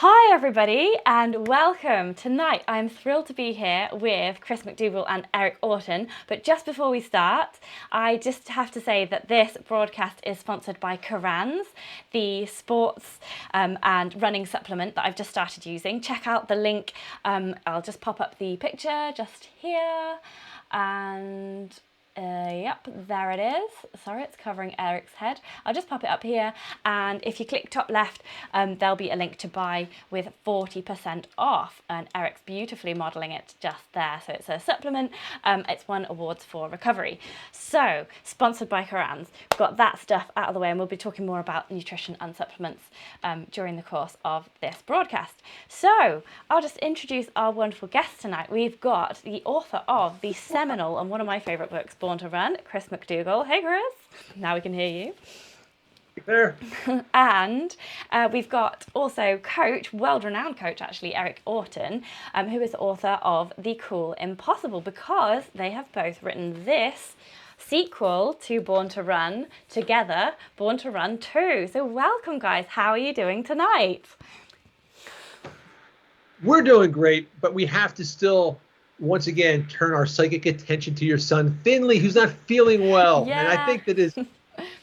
Hi everybody and welcome. Tonight I'm thrilled to be here with Chris McDougall and Eric Orton, but just before we start I just have to say that this broadcast is sponsored by Kerans, the sports and running supplement that I've just started using. Check out the link, I'll just pop up the picture just here and yep, there it is. Sorry, it's covering Eric's head. I'll just pop it up here, and if you click top left, there'll be a link to buy with 40% off, and Eric's beautifully modelling it just there. So it's a supplement, it's won awards for recovery. So, sponsored by Kerans. We've got that stuff out of the way, and we'll be talking more about nutrition and supplements during the course of this broadcast. So, I'll just introduce our wonderful guest tonight. We've got the author of the seminal and one of my favourite books, Born to Run, Chris McDougall. Hey Chris, now we can hear you. There. And we've got also coach, world-renowned coach actually, Eric Orton, who is the author of The Cool Impossible, because they have both written this sequel to Born to Run together, Born to Run 2. So welcome guys, how are you doing tonight? We're doing great, but we have to still once again turn our psychic attention to your son Finley, who's not feeling well. Yeah. And I think that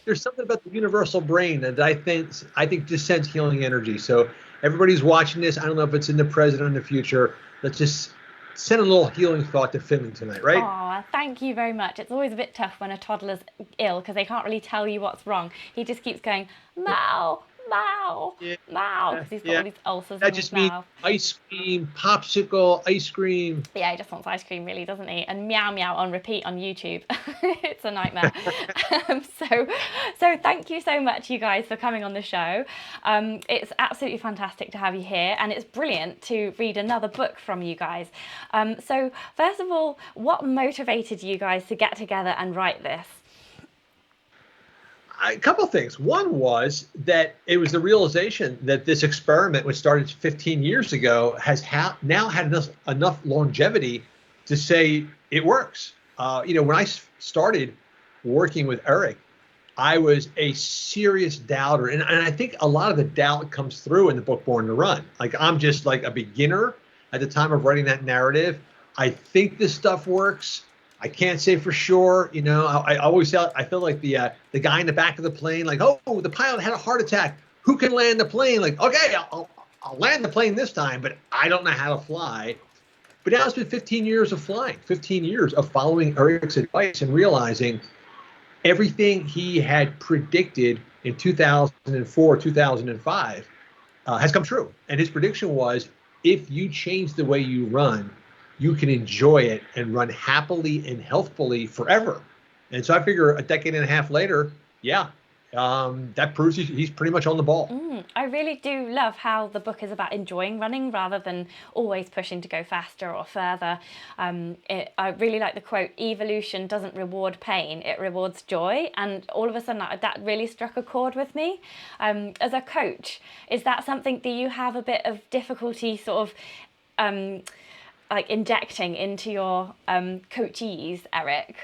there's something about the universal brain that I think just sends healing energy. So everybody's watching this, I don't know if it's in the present or in the future, let's just send a little healing thought to Finley tonight, right? Oh, thank you very much. It's always a bit tough when a toddler's ill because they can't really tell you what's wrong. He just keeps going, "Meow, meow, meow," because he's got all these ulcers in his mouth. Ice cream, popsicle, ice cream. Yeah, he just wants ice cream, really, doesn't he? And meow meow on repeat on YouTube. It's a nightmare. So thank you so much, you guys, for coming on the show. It's absolutely fantastic to have you here, and it's brilliant to read another book from you guys. So first of all, what motivated you guys to get together and write this? A couple of things. One was that it was the realization that this experiment, which started 15 years ago, has now had enough longevity to say it works. When I started working with Eric, I was a serious doubter. And I think a lot of the doubt comes through in the book Born to Run. Like, I'm just like a beginner at the time of writing that narrative. I think this stuff works. I can't say for sure. I always felt like the guy in the back of the plane, like, oh, the pilot had a heart attack. Who can land the plane? Like, okay, I'll land the plane this time, but I don't know how to fly. But now it's been 15 years of flying, 15 years of following Eric's advice and realizing everything he had predicted in 2004, 2005 has come true. And his prediction was, if you change the way you run, you can enjoy it and run happily and healthfully forever. And so I figure a decade and a half later, that proves he's pretty much on the ball. I really do love how the book is about enjoying running rather than always pushing to go faster or further. I really like the quote, "Evolution doesn't reward pain, it rewards joy." And all of a sudden that really struck a chord with me. As a coach, is that something that you have a bit of difficulty sort of like injecting into your coachees, Eric?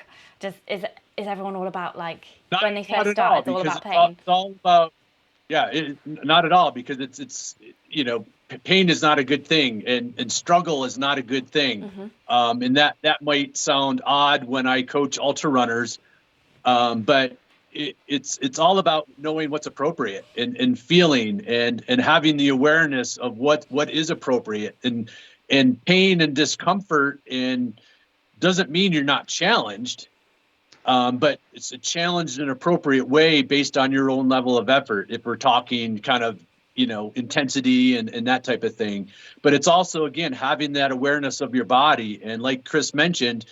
Is everyone all about like when they first start, it's all about pain? It's all about, not at all, because it's pain is not a good thing, and struggle is not a good thing. Mm-hmm. And that might sound odd when I coach ultra runners, but it's all about knowing what's appropriate and feeling and having the awareness of what is appropriate. And pain and discomfort doesn't mean you're not challenged, but it's a challenge in an appropriate way based on your own level of effort, if we're talking kind of, intensity and that type of thing. But it's also, again, having that awareness of your body. And like Chris mentioned,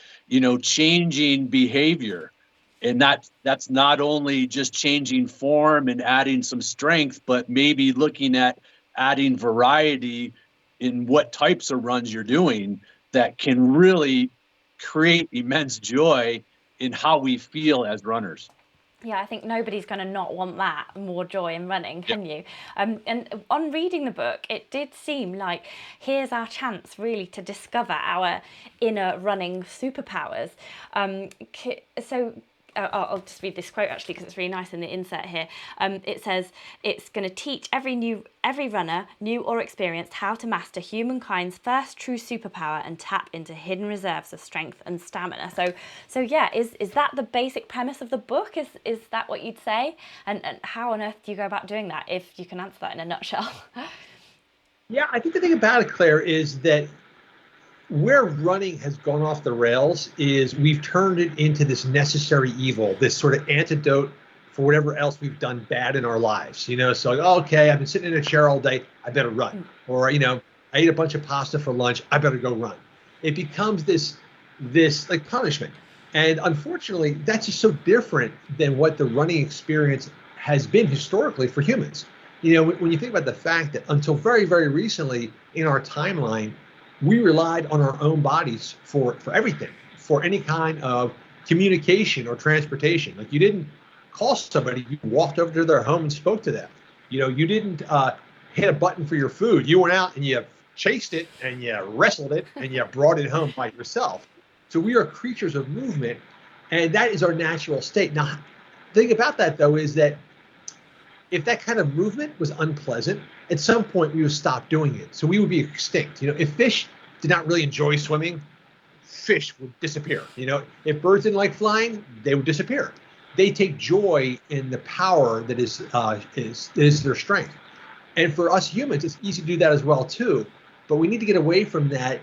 changing behavior. And that's not only just changing form and adding some strength, but maybe looking at adding variety in what types of runs you're doing that can really create immense joy in how we feel as runners. Yeah, I think nobody's going to not want that, more joy in running, can you? And on reading the book, it did seem like here's our chance really to discover our inner running superpowers. So I'll just read this quote actually because it's really nice in the insert here. It says it's going to teach every runner, new or experienced, how to master humankind's first true superpower and tap into hidden reserves of strength and stamina. So yeah, is that the basic premise of the book? Is that what you'd say? And how on earth do you go about doing that, if you can answer that in a nutshell? Yeah, I think the thing about it, Claire, is that where running has gone off the rails is we've turned it into this necessary evil, this sort of antidote for whatever else we've done bad in our lives. So like, oh, okay, I've been sitting in a chair all day, I better run. Or, I ate a bunch of pasta for lunch, I better go run. It becomes this like punishment. And unfortunately, that's just so different than what the running experience has been historically for humans. When you think about the fact that until very, very recently in our timeline, we relied on our own bodies for everything, for any kind of communication or transportation. Like, you didn't call somebody, you walked over to their home and spoke to them. You didn't hit a button for your food. You went out and you chased it and you wrestled it and you brought it home by yourself. So we are creatures of movement, and that is our natural state. Now, the thing about that, though, is that if that kind of movement was unpleasant, at some point we would stop doing it. So we would be extinct. If fish did not really enjoy swimming, fish would disappear. If birds didn't like flying, they would disappear. They take joy in the power that is their strength. And for us humans, it's easy to do that as well too. But we need to get away from that.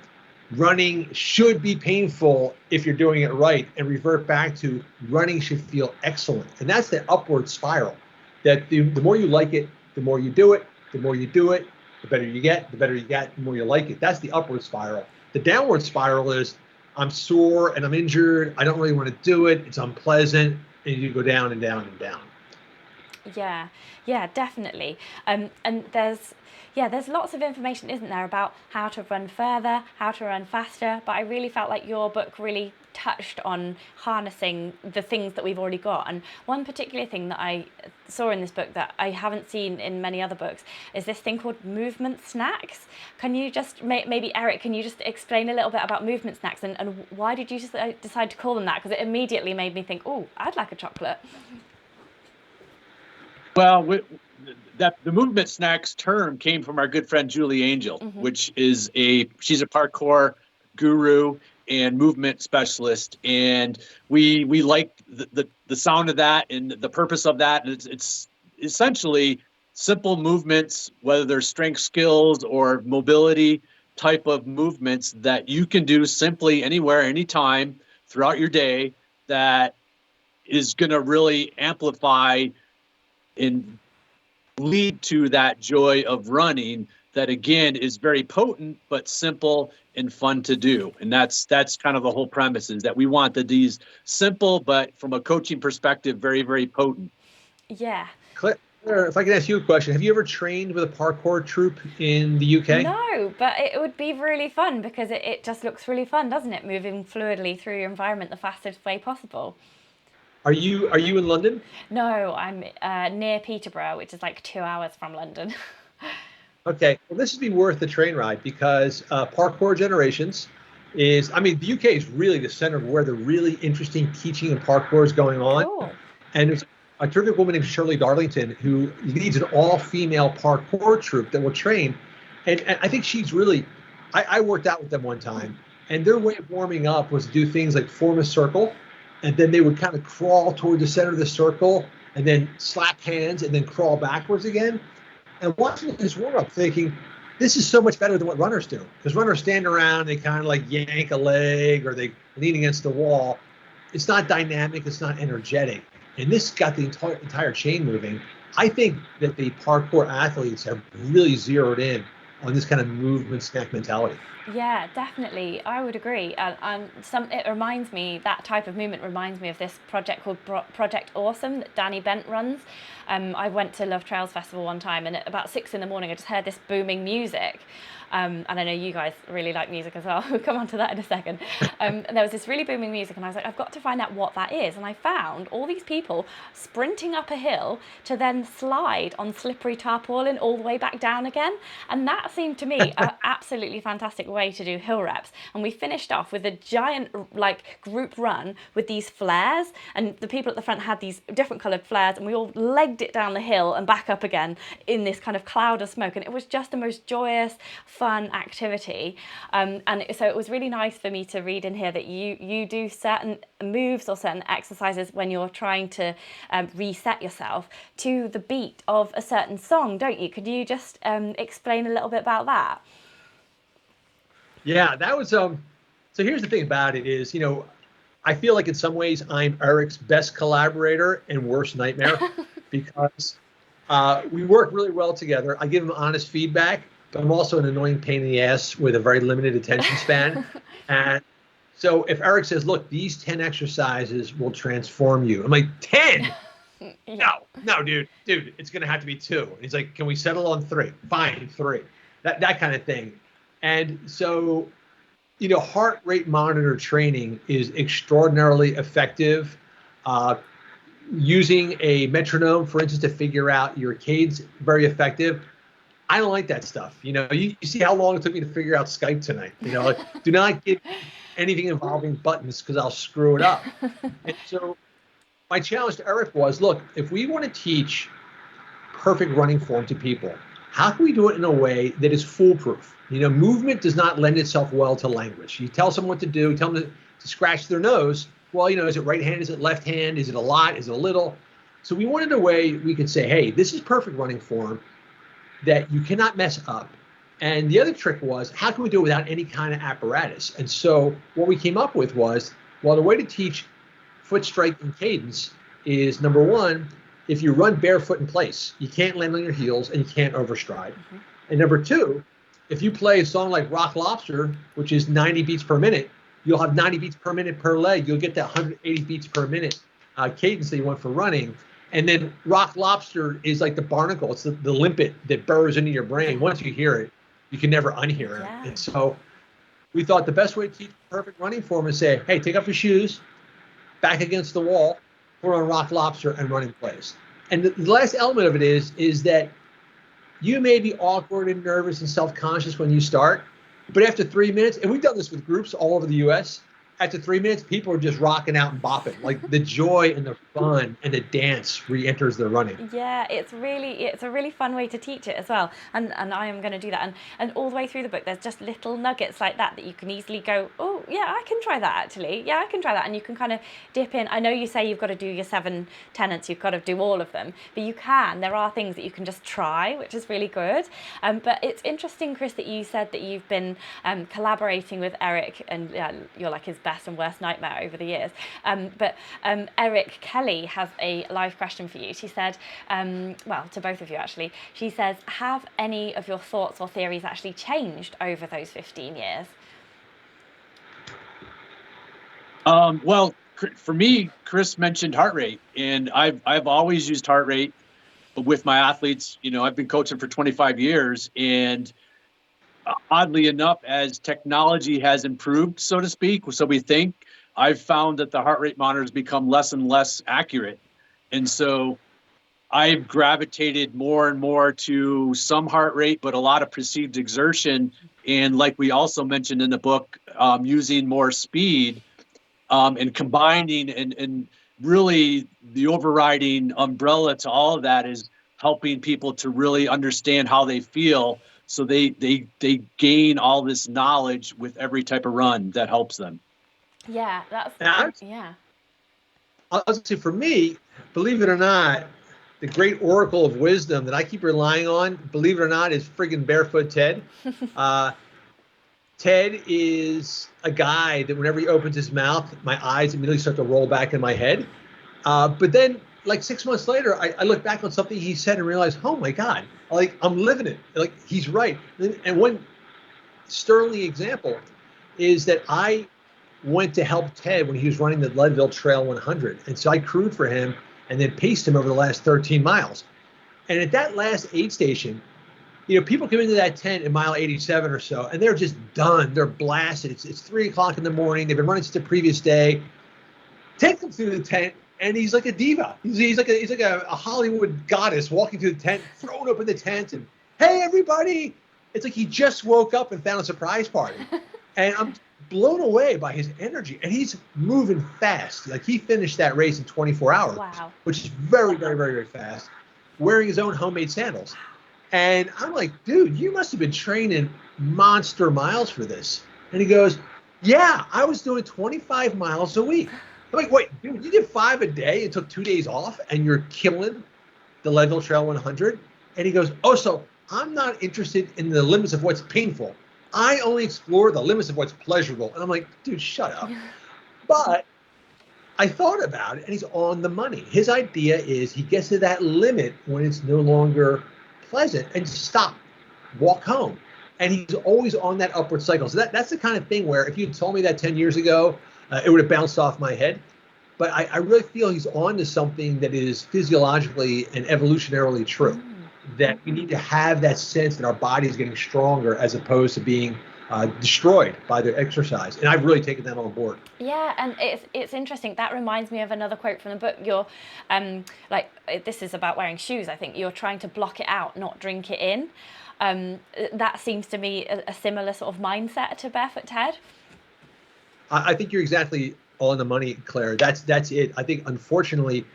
Running should be painful if you're doing it right, and revert back to running should feel excellent. And that's the upward spiral. That the more you like it, the more you do it, the more you do it, the better you get, the more you like it. That's the upward spiral. The downward spiral is, I'm sore and I'm injured, I don't really want to do it, it's unpleasant, and you go down and down and down. Yeah, definitely. And there's lots of information, isn't there, about how to run further, how to run faster, but I really felt like your book really touched on harnessing the things that we've already got. And one particular thing that I saw in this book that I haven't seen in many other books is this thing called movement snacks. Can you just, maybe Eric, can you just explain a little bit about movement snacks, and why did you just decide to call them that? Because it immediately made me think, oh, I'd like a chocolate. Well, the movement snacks term came from our good friend Julie Angel, which is she's a parkour guru and movement specialist, and we like the sound of that and the purpose of that. And it's essentially simple movements, whether they're strength skills or mobility type of movements that you can do simply anywhere, anytime throughout your day, that is going to really amplify and lead to that joy of running that, again, is very potent but simple and fun to do. And that's kind of the whole premise, is that we want these simple but, from a coaching perspective, very, very potent. Yeah. Claire, if I can ask you a question, have you ever trained with a parkour troupe in the UK? No, but it would be really fun because it just looks really fun, doesn't it? Moving fluidly through your environment the fastest way possible. Are you in London? No, I'm near Peterborough, which is like 2 hours from London. Okay, well, this would be worth the train ride, because Parkour Generations the UK is really the center of where the really interesting teaching of parkour is going on. Cool. And there's a terrific woman named Shirley Darlington who leads an all-female parkour troupe that will train. And I think she's really, I worked out with them one time, and their way of warming up was to do things like form a circle, and then they would kind of crawl toward the center of the circle, and then slap hands, and then crawl backwards again. And watching this warm up, thinking, this is so much better than what runners do. Because runners stand around, they kind of like yank a leg, or they lean against the wall. It's not dynamic, it's not energetic. And this got the entire chain moving. I think that the parkour athletes have really zeroed in on this kind of movement snack mentality. Yeah, definitely. I would agree. It reminds me, that type of movement reminds me of this project called Project Awesome that Danny Bent runs. I went to Love Trails Festival one time, and at about 6 a.m, I just heard this booming music. And I know you guys really like music as well. We'll come on to that in a second. And there was this really booming music, and I was like, I've got to find out what that is. And I found all these people sprinting up a hill to then slide on slippery tarpaulin all the way back down again. And that that seemed to me an absolutely fantastic way to do hill reps. And we finished off with a giant like group run with these flares, and the people at the front had these different coloured flares, and we all legged it down the hill and back up again in this kind of cloud of smoke. And it was just the most joyous, fun activity. And so it was really nice for me to read in here that you do certain moves or certain exercises when you're trying to reset yourself to the beat of a certain song, don't you? Could you just explain a little bit about that? Yeah, that was so here's the thing about it is, I feel like in some ways I'm Eric's best collaborator and worst nightmare because we work really well together. I give him honest feedback, but I'm also an annoying pain in the ass with a very limited attention span. And so if Eric says, look, these 10 exercises will transform you, I'm like, 10? No, dude, it's going to have to be 2. And he's like, can we settle on 3? Fine, 3. That kind of thing. And so, heart rate monitor training is extraordinarily effective. Using a metronome, for instance, to figure out your cadence, very effective. I don't like that stuff. You see how long it took me to figure out Skype tonight. Like, do not give anything involving buttons because I'll screw it up. And so my challenge to Eric was, look, if we want to teach perfect running form to people, how can we do it in a way that is foolproof? Movement does not lend itself well to language. You tell someone what to do, tell them to scratch their nose. Well, is it right hand? Is it left hand? Is it a lot? Is it a little? So we wanted a way we could say, hey, this is perfect running form that you cannot mess up. And the other trick was, how can we do it without any kind of apparatus? And so what we came up with was, well, the way to teach foot strike and cadence is, number one, if you run barefoot in place, you can't land on your heels and you can't overstride. Mm-hmm. And number two, if you play a song like Rock Lobster, which is 90 beats per minute, you'll have 90 beats per minute per leg. You'll get that 180 beats per minute cadence that you want for running. And then Rock Lobster is like the barnacle. It's the limpet that burrows into your brain. Once you hear it, you can never unhear it. Yeah. And so we thought the best way to teach perfect running form is say, hey, take off your shoes, back against the wall, put on Rock Lobster, and run in place. And the last element of it is that you may be awkward and nervous and self-conscious when you start, but after 3 minutes, and we've done this with groups all over the U.S., after 3 minutes, people are just rocking out and bopping. Like the joy and the fun and the dance re-enters their running. Yeah, it's a really fun way to teach it as well. And I am going to do that. And all the way through the book, there's just little nuggets like that you can easily go, oh, yeah, I can try that actually. Yeah, I can try that. And you can kind of dip in. I know you say you've got to do your 7 tenets, you've got to do all of them, but you can. There are things that you can just try, which is really good. But it's interesting, Chris, that you said that you've been collaborating with Eric and you're like his best and worst nightmare over the years. But Eric Kelly has a live question for you. She said, well, to both of you actually, she says, have any of your thoughts or theories actually changed over those 15 years? Well, for me, Chris mentioned heart rate, and I've always used heart rate with my athletes. I've been coaching for 25 years, and oddly enough, as technology has improved, so to speak, so we think, I've found that the heart rate monitors become less and less accurate. And so I've gravitated more and more to some heart rate, but a lot of perceived exertion. And like we also mentioned in the book, using more speed and combining and really the overriding umbrella to all of that is helping people to really understand how they feel. So they gain all this knowledge with every type of run that helps them. Yeah, yeah. I was going to say, for me, believe it or not, the great oracle of wisdom that I keep relying on, believe it or not, is friggin' Barefoot Ted. Ted is a guy that whenever he opens his mouth, my eyes immediately start to roll back in my head. But then, like 6 months later, I look back on something he said and realize, oh my God, like I'm living it. Like he's right. And one sterling example is that I went to help Ted when he was running the Leadville Trail 100. And so I crewed for him and then paced him over the last 13 miles. And at that last aid station, people come into that tent in mile 87 or so, and they're just done. They're blasted. It's 3 o'clock in the morning. They've been running since the previous day. Ted comes through the tent, and he's like a diva. He's like a Hollywood goddess walking through the tent, throwing open the tent, and hey everybody, It's like he just woke up and found a surprise party. And I'm blown away by his energy. And he's moving fast. Like he finished that race in 24 hours, Wow. which is very, very, very, very fast, wearing his own homemade sandals. And I'm like, dude, you must have been training monster miles for this. And he goes, yeah, I was doing 25 miles a week. I'm like, wait, dude, you did 5 a day and took 2 days off and you're killing the Leadville Trail 100? And he goes, oh, so I'm not interested in the limits of what's painful. I only explore the limits of what's pleasurable. And I'm like, dude, shut up. But I thought about it, and he's on the money. His idea is he gets to that limit when it's no longer pleasant and stop, walk home. And he's always on that upward cycle. So that's the kind of thing where if you told me that 10 years ago, it would have bounced off my head. But I really feel he's on to something that is physiologically and evolutionarily true. That we need to have that sense that our body is getting stronger as opposed to being destroyed by the exercise. And I've really taken that on board. Yeah, and it's interesting. That reminds me of another quote from the book. You're this is about wearing shoes. I think you're trying to block it out, not drink it in. That seems to me a similar sort of mindset to Barefoot Ted. I think you're exactly on the money, Claire. That's it. I think, unfortunately,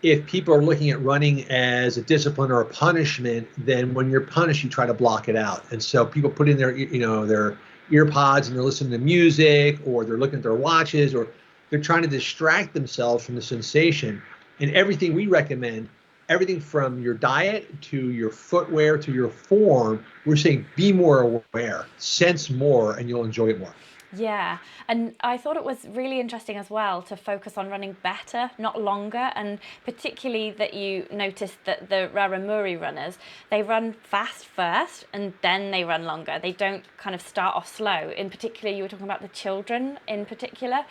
if people are looking at running as a discipline or a punishment, then when you're punished, you try to block it out. And so people put in their ear pods and they're listening to music, or they're looking at their watches, or they're trying to distract themselves from the sensation. And everything we recommend, everything from your diet to your footwear to your form, we're saying be more aware, sense more, and you'll enjoy it more. Yeah, and I thought it was really interesting as well to focus on running better, not longer, and particularly that you noticed that the Raramuri runners, they run fast first and then they run longer. They don't kind of start off slow. In particular, you were talking about the children in particular.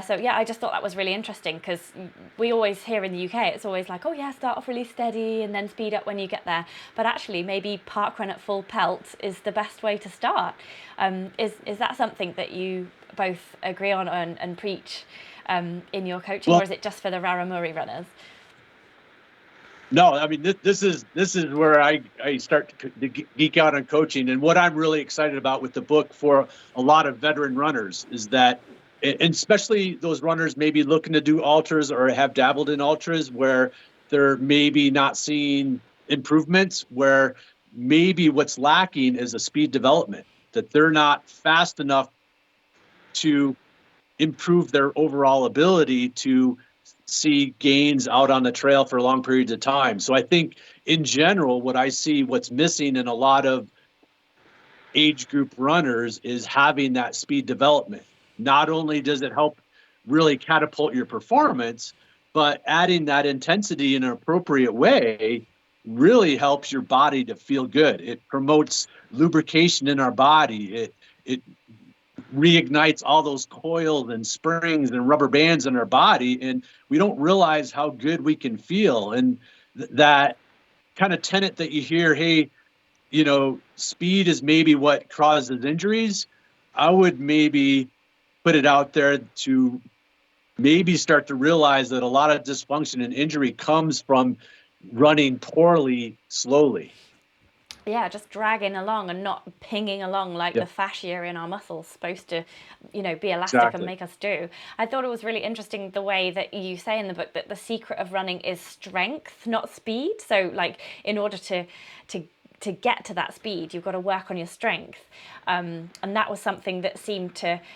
So yeah, I just thought that was really interesting because we always hear in the UK, it's always like, oh yeah, start off really steady and then speed up when you get there. But actually, maybe park run at full pelt is the best way to start. Is that something that you both agree on and preach in your coaching, or is it just for the Raramuri runners? No, I mean, this is where I start to geek out on coaching. And what I'm really excited about with the book for a lot of veteran runners is that, and especially those runners maybe looking to do ultras or have dabbled in ultras where they're maybe not seeing improvements, where maybe what's lacking is a speed development, that they're not fast enough to improve their overall ability to see gains out on the trail for long periods of time. So I think in general, what I see what's missing in a lot of age group runners is having that speed development. Not only does it help really catapult your performance, but adding that intensity in an appropriate way really helps your body to feel good. It promotes lubrication in our body. It reignites all those coils and springs and rubber bands in our body, and we don't realize how good we can feel. And that kind of tenet that you hear, hey, speed is maybe what causes injuries. I would maybe put it out there to maybe start to realize that a lot of dysfunction and injury comes from running poorly slowly. Yeah, just dragging along and not pinging along like the fascia in our muscles supposed to, be elastic and make us do. I thought it was really interesting the way that you say in the book that the secret of running is strength, not speed. So like in order to get to that speed, you've got to work on your strength. And that was something that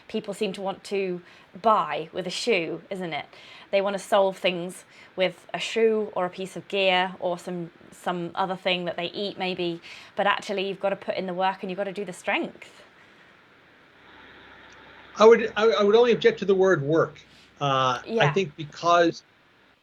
people seem to want to buy with a shoe, isn't it? They want to solve things with a shoe or a piece of gear or some other thing that they eat maybe. But actually, you've got to put in the work and you've got to do the strength. I would only object to the word work. I think because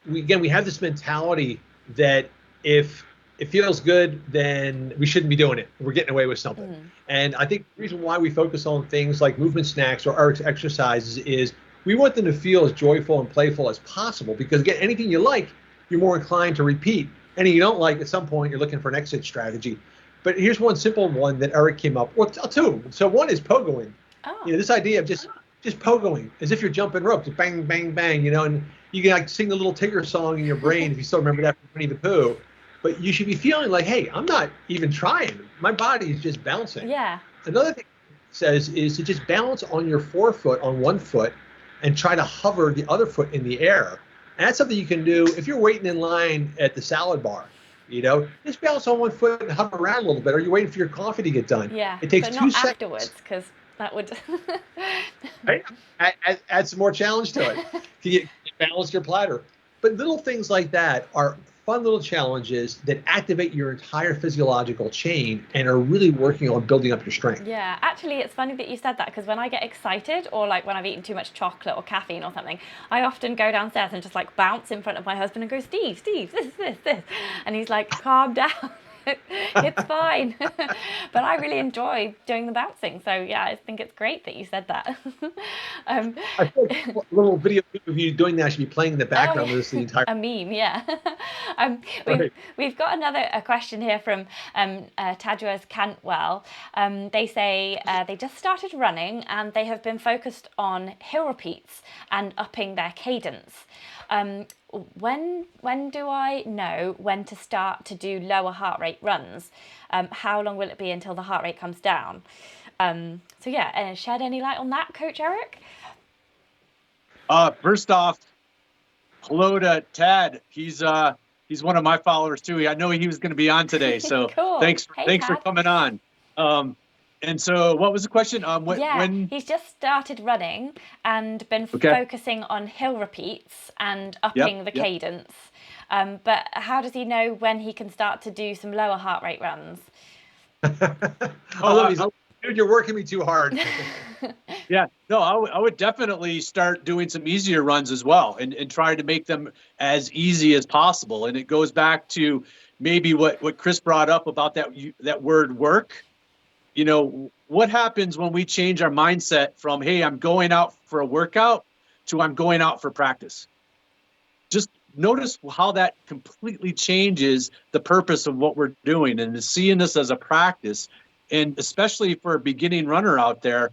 we have this mentality that if it feels good, then we shouldn't be doing it. We're getting away with something. And I think the reason why we focus on things like movement snacks or arts exercises is we want them to feel as joyful and playful as possible, because again, anything you like, you're more inclined to repeat. Anything you don't like, at some point, you're looking for an exit strategy. But here's one simple one that Eric came up with. Well, two. So one is pogoing. Oh. This idea of just pogoing as if you're jumping rope, just bang, bang, bang, and you can like sing the little Tigger song in your brain if you still remember that from Winnie the Pooh. but you should be feeling like, hey, I'm not even trying. My body is just bouncing. Yeah. Another thing it says is to just balance on your forefoot on one foot and try to hover the other foot in the air. And that's something you can do if you're waiting in line at the salad bar. Just balance on one foot and hover around a little bit, or you're waiting for your coffee to get done. Yeah. It takes but 2 not seconds. afterwards, because that would. Right? Add some more challenge to it. You balance your platter. But little things like that are fun little challenges that activate your entire physiological chain and are really working on building up your strength. Yeah, actually, it's funny that you said that, because when I get excited, or like when I've eaten too much chocolate or caffeine or something, I often go downstairs and just like bounce in front of my husband and go, Steve, this. And he's like, calm down. It's fine. But I really enjoy doing the bouncing. So yeah, I think it's great that you said that. I feel like a little video of you doing that should be playing in the background of this the entire a meme, yeah. We've got a question here from Tajuas Cantwell. They say they just started running and they have been focused on hill repeats and upping their cadence. When do I know when to start to do lower heart rate runs? How long will it be until the heart rate comes down? So yeah, shed any light on that, Coach Eric? First off, hello to Tad. He's one of my followers too. I know he was going to be on today, so cool. thanks Tad. for coming on. And so, what was the question? When he's just started running and been focusing on hill repeats and upping the cadence. But how does he know when he can start to do some lower heart rate runs? Dude, you're working me too hard. Yeah, no, I would definitely start doing some easier runs as well, and try to make them as easy as possible. And it goes back to maybe what Chris brought up about that word work. What happens when we change our mindset from, hey, I'm going out for a workout, to I'm going out for practice? Just notice how that completely changes the purpose of what we're doing, and seeing this as a practice. And especially for a beginning runner out there,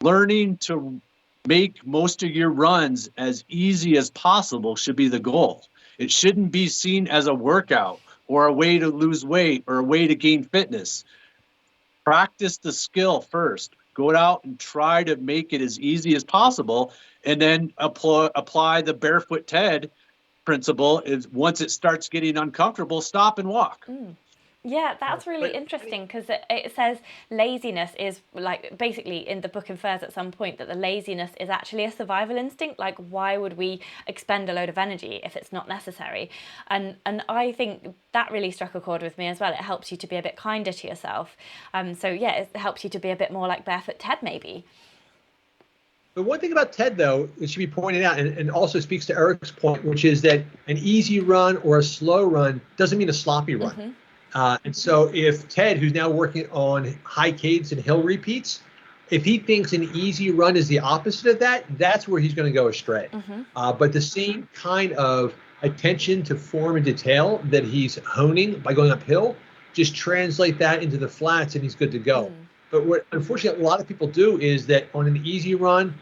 learning to make most of your runs as easy as possible should be the goal. It shouldn't be seen as a workout or a way to lose weight or a way to gain fitness. Practice the skill first. Go out and try to make it as easy as possible, and then apply the barefoot Ted principle. Is once it starts getting uncomfortable, stop and walk. Yeah, that's really interesting, because it says laziness is, like, basically in the book infers at some point that the laziness is actually a survival instinct. Like, why would we expend a load of energy if it's not necessary? And I think that really struck a chord with me as well. It helps you to be a bit kinder to yourself. So yeah, it helps you to be a bit more like barefoot Ted maybe. But one thing about Ted, though, it should be pointed out, and also speaks to Eric's point, which is that an easy run or a slow run doesn't mean a sloppy run. Mm-hmm. And so if Ted, who's now working on high cadence and hill repeats, if he thinks an easy run is the opposite of that, that's where he's going to go astray. Mm-hmm. But the same kind of attention to form and detail that he's honing by going uphill, just translate that into the flats and he's good to go. But what unfortunately a lot of people do is that on an easy run,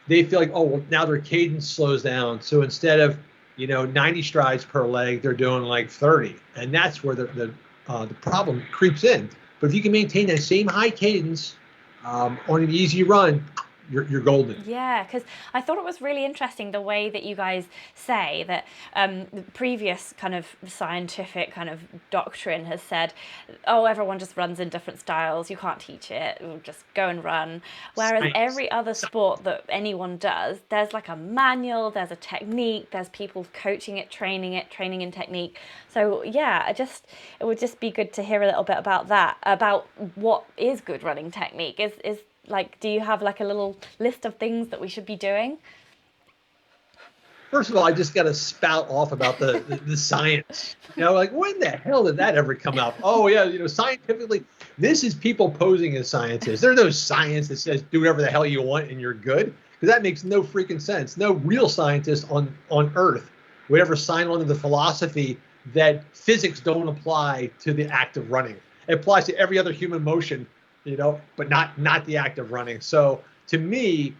they feel like, oh, well, now their cadence slows down. So instead of 90 strides per leg, they're doing like 30. And that's where the problem creeps in. But if you can maintain that same high cadence on an easy run, you're golden. Yeah, because I thought it was really interesting the way that you guys say that the previous kind of scientific kind of doctrine has said, oh, everyone just runs in different styles. You can't teach it. We'll just go and run. Whereas every other sport that anyone does, there's like a manual, there's a technique, there's people coaching it, training in technique. So yeah, it would just be good to hear a little bit about that, about what is good running technique. Is like, do you have like a little list of things that we should be doing? First of all, I just got to spout off about the science. Like, when the hell did that ever come up? Oh yeah, scientifically, this is people posing as scientists. There's no science that says do whatever the hell you want and you're good, because that makes no freaking sense. No real scientist on Earth would ever sign on to the philosophy that physics don't apply to the act of running. It applies to every other human motion, but not the act of running. So to me,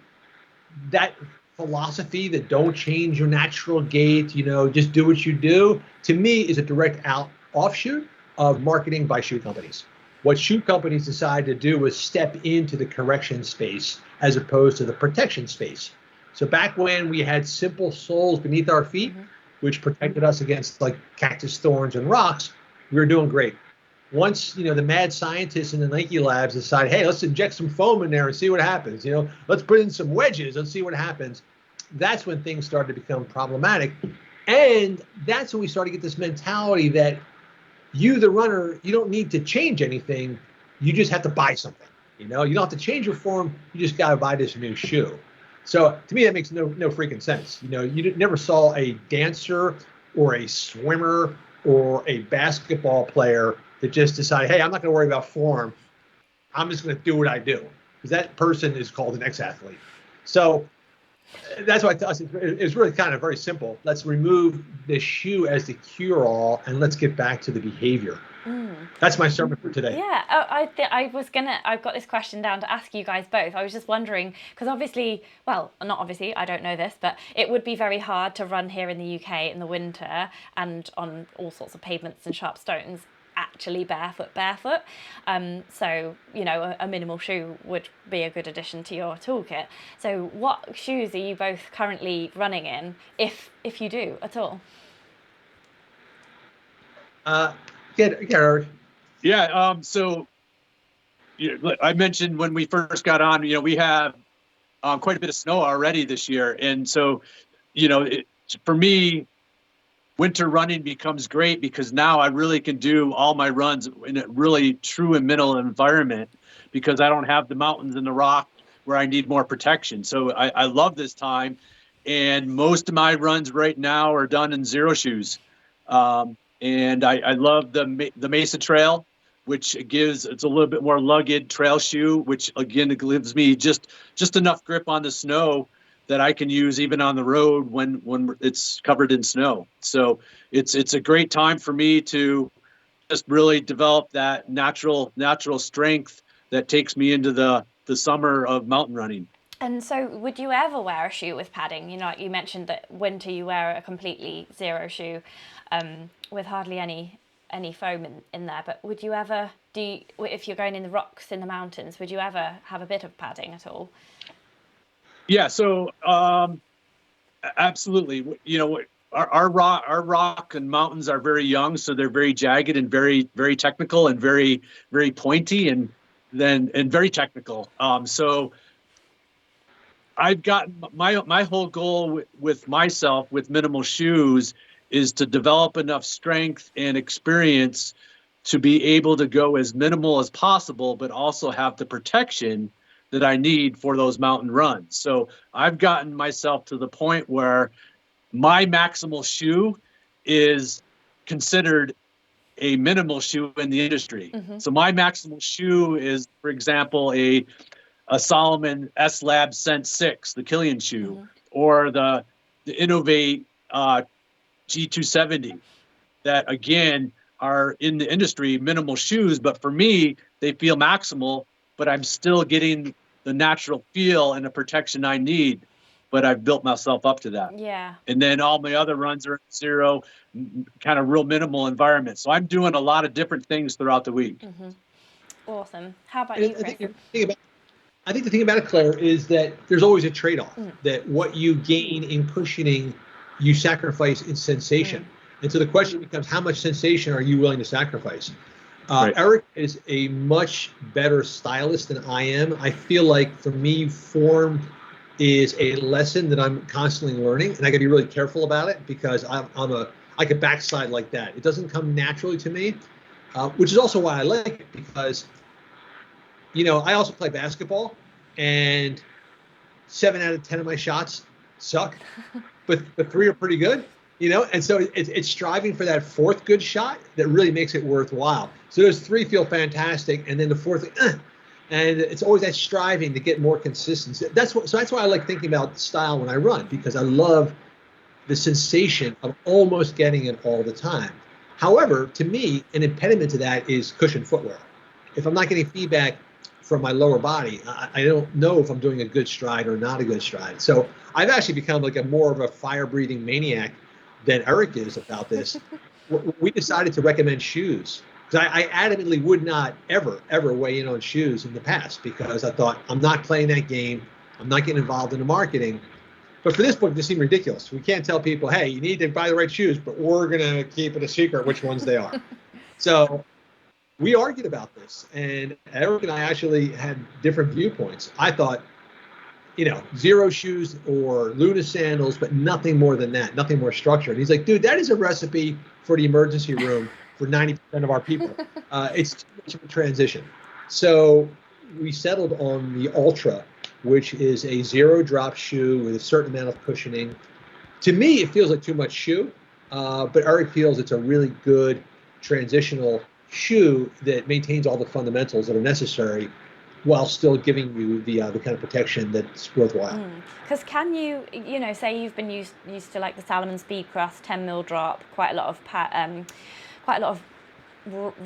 that philosophy that don't change your natural gait, just do what you do, to me is a direct offshoot of marketing by shoe companies. What shoe companies decided to do was step into the correction space as opposed to the protection space. So back when we had simple soles beneath our feet, which protected us against like cactus thorns and rocks, we were doing great. Once, the mad scientists in the Nike labs decide, hey, let's inject some foam in there and see what happens. Let's put in some wedges and see what happens. That's when things started to become problematic. And that's when we started to get this mentality that you, the runner, you don't need to change anything. You just have to buy something. You don't have to change your form. You just got to buy this new shoe. So to me, that makes no freaking sense. You never saw a dancer or a swimmer or a basketball player that just decided, hey, I'm not going to worry about form. I'm just going to do what I do. Because that person is called an ex-athlete. So that's why to us, it's really kind of very simple. Let's remove the shoe as the cure-all, and let's get back to the behavior. That's my sermon for today. Yeah, I've got this question down to ask you guys both. I was just wondering, because obviously, well, not obviously, I don't know this, but it would be very hard to run here in the UK in the winter and on all sorts of pavements and sharp stones, actually barefoot. So, a minimal shoe would be a good addition to your toolkit. So what shoes are you both currently running in, if you do at all? Eric. Yeah. So I mentioned when we first got on, we have quite a bit of snow already this year. And so, for me, winter running becomes great because now I really can do all my runs in a really true and middle environment because I don't have the mountains and the rock where I need more protection. So I love this time. And most of my runs right now are done in zero shoes. And I love the Mesa Trail, which it's a little bit more lugged trail shoe, which again, it gives me just enough grip on the snow that I can use even on the road when it's covered in snow. So it's a great time for me to just really develop that natural strength that takes me into the summer of mountain running. And so would you ever wear a shoe with padding? You mentioned that winter you wear a completely zero shoe with hardly any foam in there. But would you ever, if you're going in the rocks in the mountains, would you ever have a bit of padding at all? Yeah, so absolutely. Our rock and mountains are very young, so they're very jagged and very, very technical and very, very pointy and very technical. So I've got my whole goal with myself with minimal shoes is to develop enough strength and experience to be able to go as minimal as possible, but also have the protection that I need for those mountain runs. So I've gotten myself to the point where my maximal shoe is considered a minimal shoe in the industry. Mm-hmm. So my maximal shoe is, for example, a Salomon S-Lab Sense 6, the Killian shoe, mm-hmm. or the Innovate G270 that, again, are in the industry minimal shoes. But for me, they feel maximal, but I'm still getting the natural feel and the protection I need. But I've built myself up to that. Yeah. And then all my other runs are zero, kind of real minimal environment. So I'm doing a lot of different things throughout the week. Mm-hmm. Awesome. How about you, Chris? I think the thing about it, Claire, is that there's always a trade-off. That what you gain in cushioning, you sacrifice in sensation. And so the question becomes, how much sensation are you willing to sacrifice? Right. Eric is a much better stylist than I am. I feel like for me, form is a lesson that I'm constantly learning, and I got to be really careful about it because I could backslide like that. It doesn't come naturally to me, which is also why I like it because, I also play basketball, and 7 out of 10 of my shots suck, but 3 are pretty good. And so it's striving for that fourth good shot that really makes it worthwhile. So those 3 feel fantastic, and then the fourth, and it's always that striving to get more consistency. That's why I like thinking about style when I run, because I love the sensation of almost getting it all the time. However, to me, an impediment to that is cushioned footwear. If I'm not getting feedback from my lower body, I don't know if I'm doing a good stride or not a good stride. So I've actually become like more of a fire-breathing maniac than Eric is about this. we decided to recommend shoes, because I adamantly would not ever weigh in on shoes in the past, because I thought, I'm not playing that game. I'm not getting involved in the marketing. But for this book, this seemed ridiculous. We can't tell people, hey, you need to buy the right shoes, but we're going to keep it a secret which ones they are. So we argued about this, and Eric and I actually had different viewpoints. I thought, Zero shoes or Luna sandals, but nothing more than that, nothing more structured. He's like, dude, that is a recipe for the emergency room for 90% of our people. It's too much of a transition. So we settled on the Ultra, which is a zero drop shoe with a certain amount of cushioning. To me, it feels like too much shoe, but Eric feels it's a really good transitional shoe that maintains all the fundamentals that are necessary while still giving you the kind of protection that's worthwhile. Because can you say you've been used to like the Salomon Speedcross 10 mil drop, quite a lot of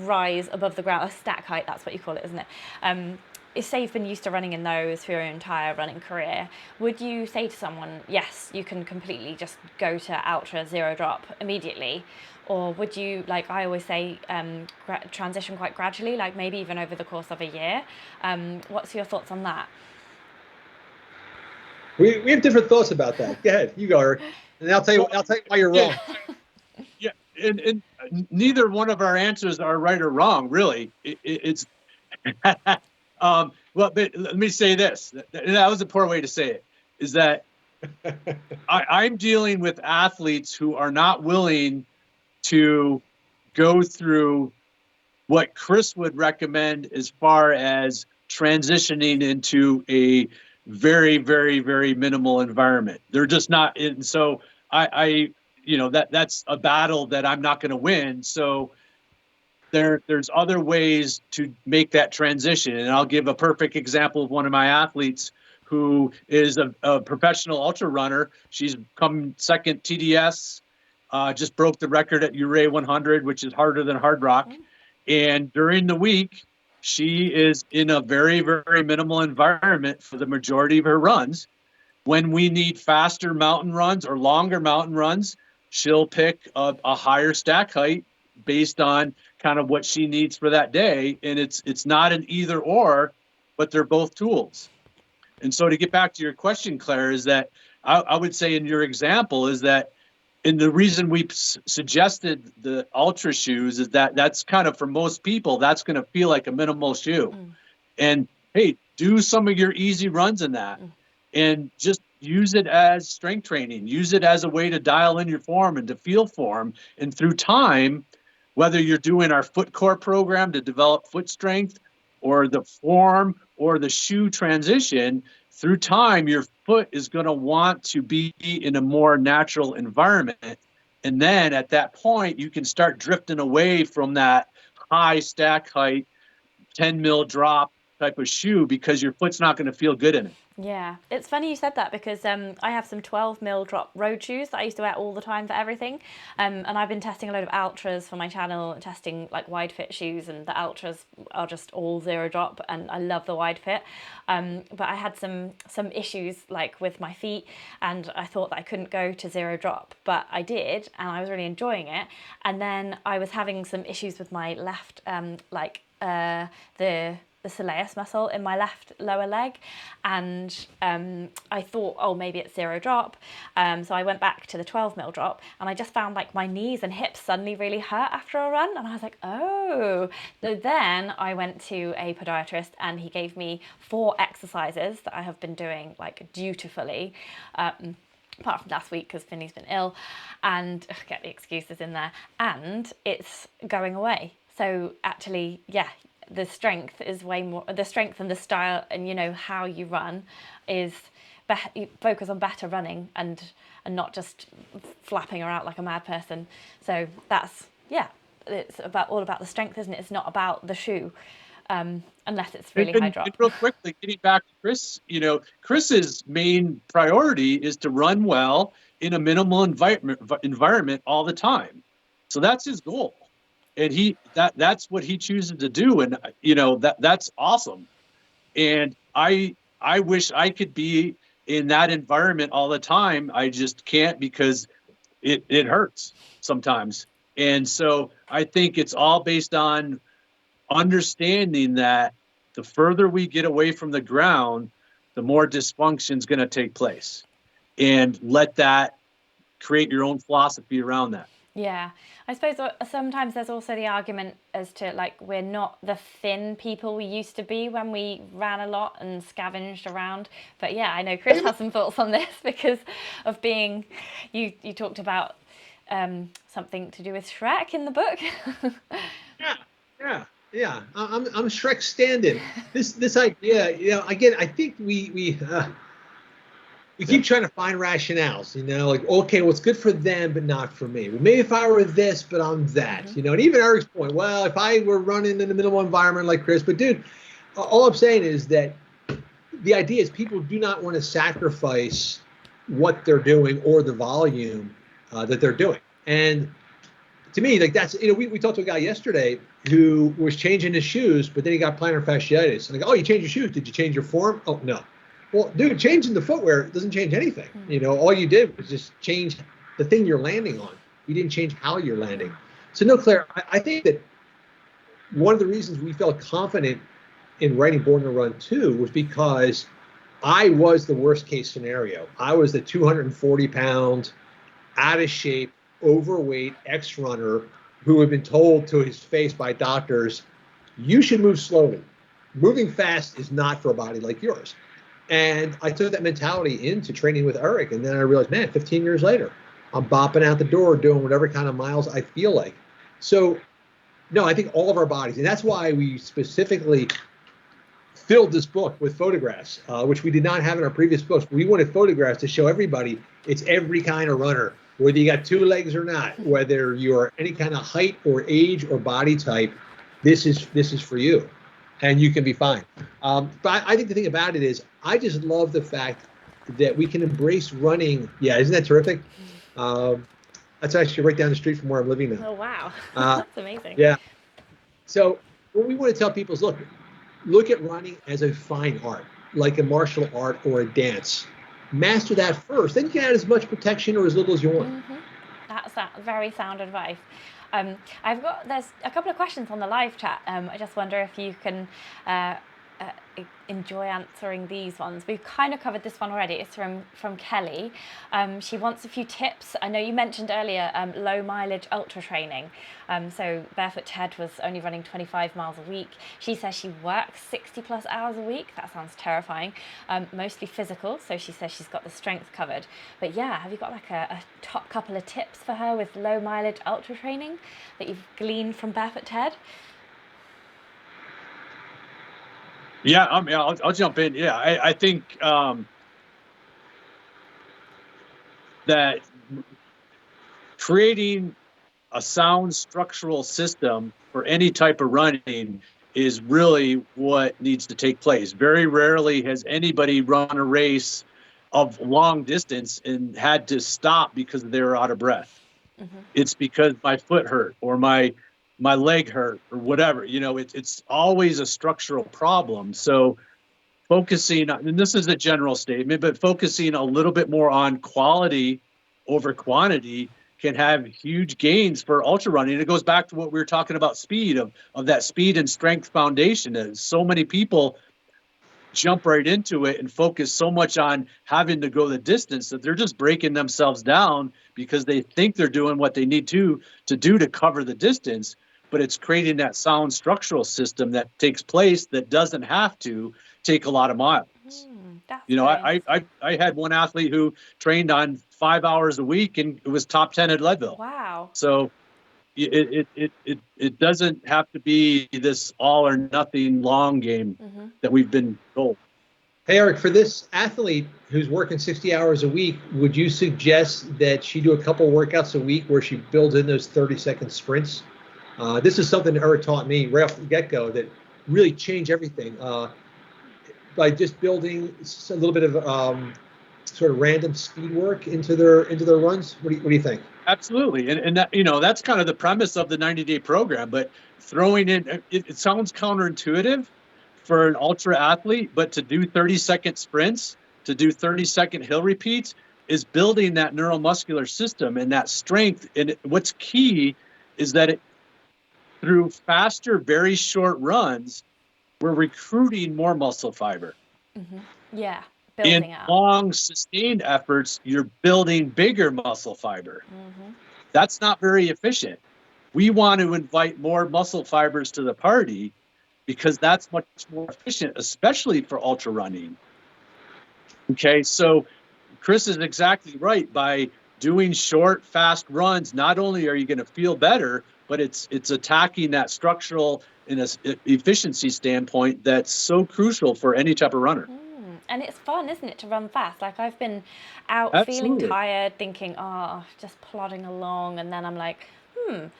rise above the ground, a stack height, that's what you call it, isn't it? Say you've been used to running in those for your entire running career, would you say to someone, yes, you can completely just go to Ultra zero drop immediately? Or would you, like I always say, transition quite gradually, like maybe even over the course of a year? What's your thoughts on that? We have different thoughts about that. Go ahead, you go, Eric, and I'll tell you why you're wrong. Yeah, and neither one of our answers are right or wrong, really. It's well, but let me say this. That was a poor way to say it. Is that I'm dealing with athletes who are not willing to go through what Chris would recommend as far as transitioning into a very, very, very minimal environment. They're just not in. So that's a battle that I'm not going to win. So there's other ways to make that transition. And I'll give a perfect example of one of my athletes who is a professional ultra runner. She's come second TDS. Just broke the record at Uray 100, which is harder than Hard Rock. And during the week, she is in a very, very minimal environment for the majority of her runs. When we need faster mountain runs or longer mountain runs, she'll pick a higher stack height based on kind of what she needs for that day. And it's not an either or, but they're both tools. And so to get back to your question, Claire, is that I would say in your example is that, and the reason we suggested the Ultra shoes is that that's kind of, for most people, that's going to feel like a minimal shoe. And hey, do some of your easy runs in that and just use it as strength training. Use it as a way to dial in your form and to feel form. And through time, whether you're doing our Footwear program to develop foot strength or the form or the shoe transition, through time, your foot is going to want to be in a more natural environment. And then at that point, you can start drifting away from that high stack height, 10 mil drop type of shoe because your foot's not going to feel good in it. Yeah, it's funny you said that because I have some 12 mil drop road shoes that I used to wear all the time for everything. And I've been testing a load of Ultras for my channel, testing like wide fit shoes, and the Ultras are just all zero drop, and I love the wide fit. But I had some issues like with my feet, and I thought that I couldn't go to zero drop, but I did, and I was really enjoying it. And then I was having some issues with my left, the soleus muscle in my left lower leg, and I thought, oh, maybe it's zero drop, so I went back to the 12 mil drop, and I just found like my knees and hips suddenly really hurt after a run, and I was like, oh. So then I went to a podiatrist, and he gave me 4 exercises that I have been doing like dutifully, apart from last week because Finney's been ill, and get the excuses in there, and it's going away. So actually, yeah, the strength is way more, the strength and the style and how you run is you focus on better running and not just flapping around like a mad person. So that's, yeah, it's all about the strength, isn't it? It's not about the shoe, unless it's really high drop. And real quickly, getting back to Chris, Chris's main priority is to run well in a minimal environment all the time. So that's his goal. And that's what he chooses to do. And, that's awesome. And I wish I could be in that environment all the time. I just can't, because it hurts sometimes. And so I think it's all based on understanding that the further we get away from the ground, the more dysfunction is going to take place. And let that create your own philosophy around that. Yeah, I suppose sometimes there's also the argument as to like we're not the thin people we used to be when we ran a lot and scavenged around. But yeah, I know Chris has some thoughts on this because of being, you talked about something to do with Shrek in the book. Yeah. I'm Shrek stand-in. This idea, again, I think we keep trying to find rationales, like, okay, well, it's good for them, but not for me. Well, maybe if I were this, but I'm that, and even Eric's point, well, if I were running in a minimal environment like Chris, but dude, all I'm saying is that the idea is people do not want to sacrifice what they're doing or the volume that they're doing. And to me, like that's, we talked to a guy yesterday who was changing his shoes, but then he got plantar fasciitis. And I go, oh, you changed your shoes. Did you change your form? Oh, no. Well, dude, changing the footwear doesn't change anything. All you did was just change the thing you're landing on. You didn't change how you're landing. So no, Claire, I think that one of the reasons we felt confident in writing Born to Run 2 was because I was the worst case scenario. I was the 240-pound, out of shape, overweight ex-runner who had been told to his face by doctors, you should move slowly. Moving fast is not for a body like yours. And I took that mentality into training with Eric. And then I realized, man, 15 years later, I'm bopping out the door doing whatever kind of miles I feel like. So, no, I think all of our bodies, and that's why we specifically filled this book with photographs, which we did not have in our previous books. We wanted photographs to show everybody it's every kind of runner, whether you got two legs or not, whether you're any kind of height or age or body type, this is for you. And you can be fine. But I think the thing about it is I just love the fact that we can embrace running. Yeah, isn't that terrific? That's actually right down the street from where I'm living now. Oh, wow. That's amazing. Yeah. So what we want to tell people is, look at running as a fine art, like a martial art or a dance. Master that first. Then you can add as much protection or as little as you want. Mm-hmm. That's very sound advice. There's a couple of questions on the live chat. I just wonder if you can enjoy answering these ones. We've kind of covered this one already. It's from Kelly. She wants a few tips. I know you mentioned earlier low mileage ultra training. So Barefoot Ted was only running 25 miles a week. She says she works 60 plus hours a week. That sounds terrifying. Mostly physical. So she says she's got the strength covered. But yeah, have you got like a top couple of tips for her with low mileage ultra training that you've gleaned from Barefoot Ted? Yeah, I'll jump in. Yeah, I think that creating a sound structural system for any type of running is really what needs to take place. Very rarely has anybody run a race of long distance and had to stop because they were out of breath. Mm-hmm. It's because my foot hurt or my leg hurt or whatever. It's always a structural problem. So focusing on, and this is a general statement, but focusing a little bit more on quality over quantity can have huge gains for ultra running. It goes back to what we were talking about, speed of that speed and strength foundation. And so many people jump right into it and focus so much on having to go the distance that they're just breaking themselves down because they think they're doing what they need to do to cover the distance. But it's creating that sound structural system that takes place that doesn't have to take a lot of miles. I had one athlete who trained on 5 hours a week and it was top 10 at Leadville. Wow. So it doesn't have to be this all or nothing long game that we've been told. Hey, Eric, for this athlete who's working 60 hours a week, would you suggest that she do a couple workouts a week where she builds in those 30-second sprints? This is something that Eric taught me right off the get-go that really changed everything. By just building a little bit of sort of random speed work into their runs. What do you think? Absolutely, and that, that's kind of the premise of the 90-day program. But throwing in, it sounds counterintuitive for an ultra athlete, but to do 30-second sprints, to do 30-second hill repeats, is building that neuromuscular system and that strength. And what's key is that through faster, very short runs, we're recruiting more muscle fiber. Yeah, In building up. long, sustained efforts, you're building bigger muscle fiber. That's not very efficient. We want to invite more muscle fibers to the party because that's much more efficient, especially for ultra running. Okay, so Chris is exactly right. By doing short, fast runs, not only are you going to feel better, but it's attacking that structural and efficiency standpoint that's so crucial for any type of runner. And it's fun, isn't it, to run fast? Like, I've been out feeling Absolutely. tired, thinking, oh, just plodding along, and then I'm like,